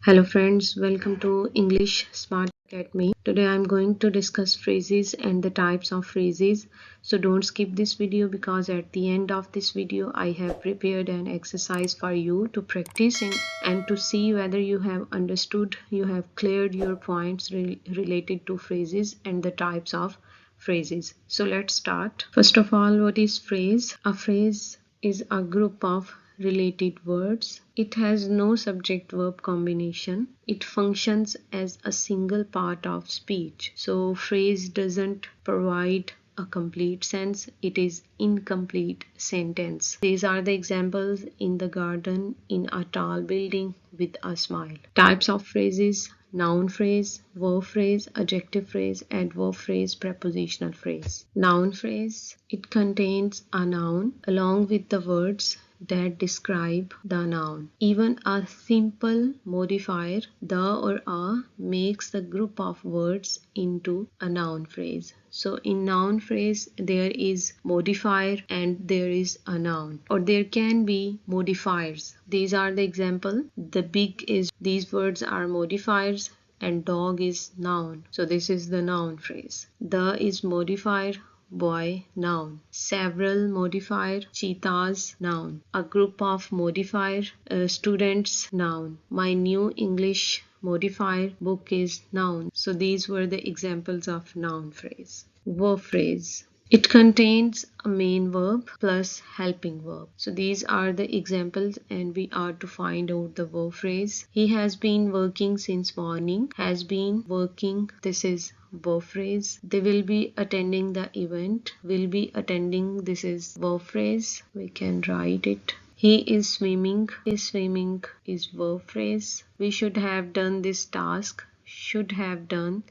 Hello friends, welcome to English Smart Academy. Today I'm going to discuss phrases and the types of phrases. So don't skip this video because at the end of this video I have prepared an exercise for you to practice and to see whether you have understood, you have cleared your points related to phrases and the types of phrases. So let's start. First of all, what is phrase? A phrase is a group of related words. It has no subject verb combination. It functions as a single part of speech. So phrase doesn't provide a complete sense. It is incomplete sentence. These are the examples: in the garden, in a tall building, with a smile. Types of phrases: noun phrase, verb phrase, adjective phrase, adverb phrase, prepositional phrase. Noun phrase: it contains a noun along with the words that describe the noun. Even a simple modifier, the or a, makes the group of words into a noun phrase. So in noun phrase there is modifier and there is a noun, or there can be modifiers. These are the example. The big is, these words are modifiers, and dog is noun. So this is the noun phrase. The is modifier, boy, noun. Several modifier, cheetahs, noun. A group of modifier, students, noun. My new English modifier, book, is noun. So these were the examples of noun phrase. Verb phrase: it contains a main verb plus helping verb. So these are the examples and we are to find out the verb phrase. He has been working since morning. Has been working, this is verb phrase. They will be attending the event. Will be attending, this is verb phrase. We can write it. He is swimming. Is swimming is verb phrase. We should have done this task. Should have done,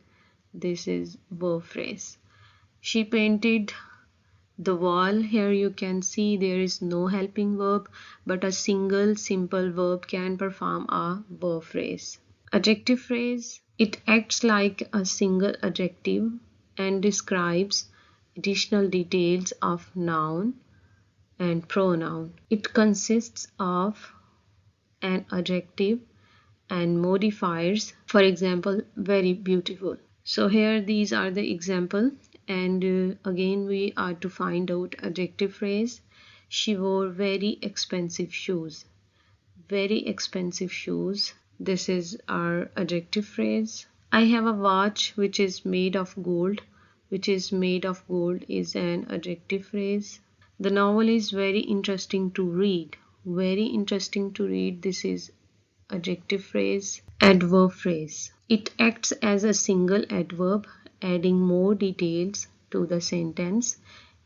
this is verb phrase. She painted the wall. Here you can see there is no helping verb, but a single simple verb can perform a verb phrase. Adjective phrase: it acts like a single adjective and describes additional details of noun and pronoun. It consists of an adjective and modifiers. For example, very beautiful. So here these are the example, and again we are to find out adjective phrase. She wore very expensive shoes. Very expensive shoes, this is our adjective phrase. I have a watch which is made of gold. Which is made of gold is an adjective phrase. The novel is very interesting to read. Very interesting to read, this is adjective phrase. Adverb phrase: it acts as a single adverb, adding more details to the sentence.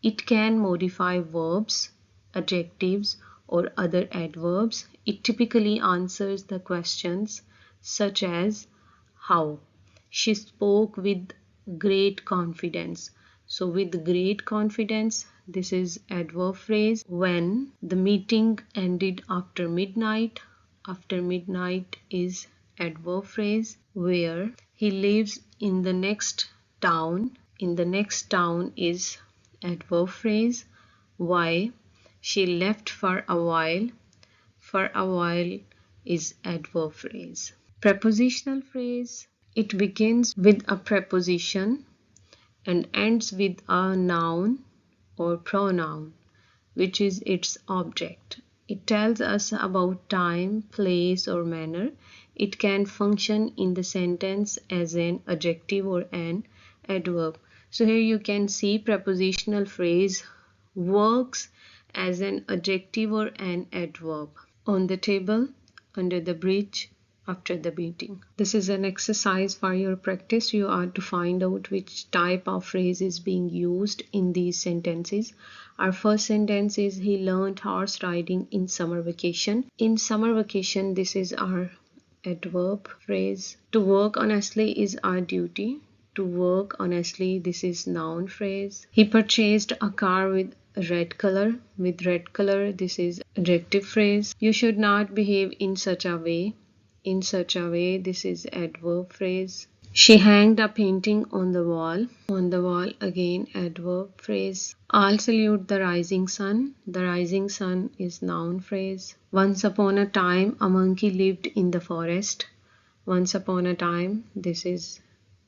It can modify verbs, adjectives, or other adverbs. It typically answers the questions such as how. She spoke with great confidence. So with great confidence, this is adverb phrase. When the meeting ended after midnight. After midnight is adverb phrase. Where he lives in the next town. In the next town is adverb phrase. Why she left for a while. For a while is adverb phrase. Prepositional phrase: it begins with a preposition and ends with a noun or pronoun, which is its object. It tells us about time, place, or manner. It can function in the sentence as an adjective or an adverb. So here you can see prepositional phrase works as an adjective or an adverb. On the table, under the bridge, after the meeting. This is an exercise for your practice. You are to find out which type of phrase is being used in these sentences. Our first sentence is, he learned horse riding in summer vacation. In summer vacation, this is our adverb phrase. To work honestly is our duty. To work honestly, this is noun phrase. He purchased a car with red color. With red color, this is adjective phrase. You should not behave in such a way. In such a way, this is adverb phrase. She hanged a painting on the wall. On the wall, again adverb phrase. I'll salute the rising sun. The rising sun is noun phrase. Once upon a time, a monkey lived in the forest. Once upon a time. This is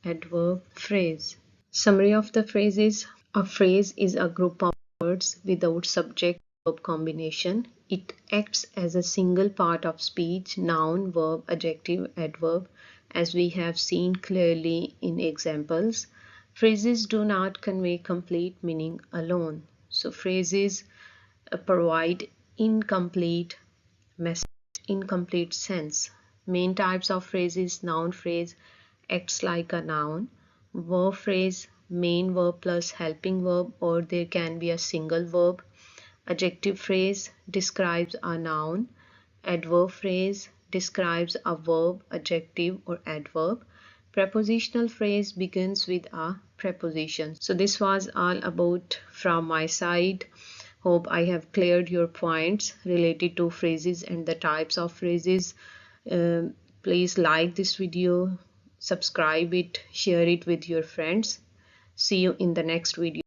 adverb phrase. Summary of the phrases. A phrase is a group of words without subject verb combination. It acts as a single part of speech, noun, verb, adjective, adverb, as we have seen clearly in examples. Phrases do not convey complete meaning alone. So phrases provide incomplete message, incomplete sense. Main types of phrases: noun phrase acts like a noun, verb phrase main verb plus helping verb, or there can be a single verb. Adjective phrase describes a noun. Adverb phrase describes a verb, adjective, or adverb. Prepositional phrase begins with a preposition. So this was all about from my side. Hope I have cleared your points related to phrases and the types of phrases. Please like this video, subscribe it, share it with your friends. See you in the next video.